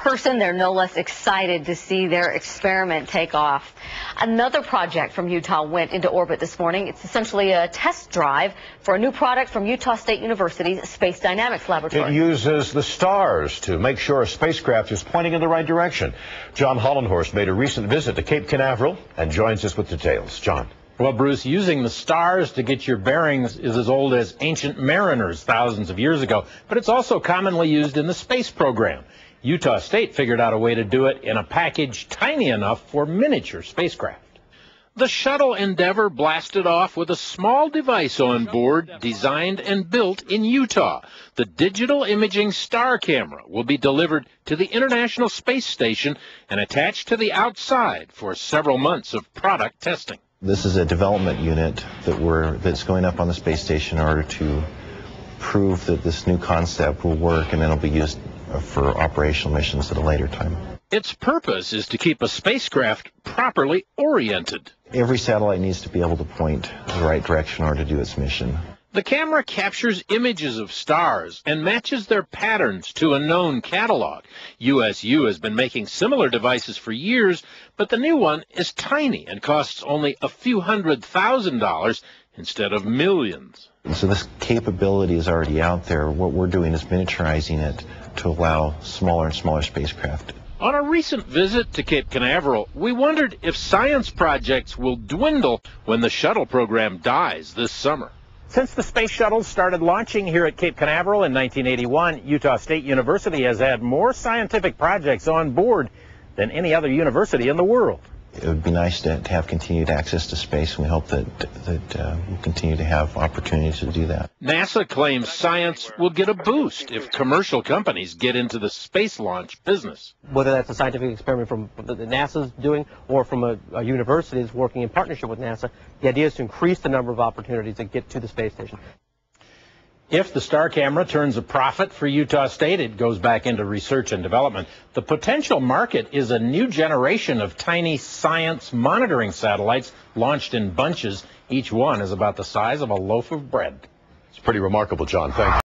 person, they're no less excited to see their experiment take off. Another project from Utah went into orbit this morning. It's essentially a test drive for a new product from Utah State University's Space Dynamics Laboratory. It uses the stars to make sure a spacecraft is pointing in the right direction. John Hollenhorst made a recent visit to Cape Canaveral and joins us with details. John. Well, Bruce, using the stars to get your bearings is as old as ancient mariners thousands of years ago, but it's also commonly used in the space program. Utah State figured out a way to do it in a package tiny enough for miniature spacecraft. The shuttle Endeavour blasted off with a small device on board designed and built in Utah. The digital imaging star camera will be delivered to the International Space Station and attached to the outside for several months of product testing. This is a development unit that's going up on the space station in order to prove that this new concept will work, and then it'll be used for operational missions at a later time. Its purpose is to keep a spacecraft properly oriented. Every satellite needs to be able to point the right direction in order to do its mission. The camera captures images of stars and matches their patterns to a known catalog. USU has been making similar devices for years, but the new one is tiny and costs only a few $100,000 instead of millions. So this capability is already out there. What we're doing is miniaturizing it to allow smaller and smaller spacecraft. On a recent visit to Cape Canaveral, we wondered if science projects will dwindle when the shuttle program dies this summer. Since the space shuttles started launching here at Cape Canaveral in 1981, Utah State University has had more scientific projects on board than any other university in the world. It would be nice to have continued access to space, and we hope that we'll continue to have opportunities to do that. NASA claims science will get a boost if commercial companies get into the space launch business. Whether that's a scientific experiment from that NASA's doing or from a university that's working in partnership with NASA, the idea is to increase the number of opportunities that get to the space station. If the star camera turns a profit for Utah State, it goes back into research and development. The potential market is a new generation of tiny science monitoring satellites launched in bunches. Each one is about the size of a loaf of bread. It's pretty remarkable, John. Thank you.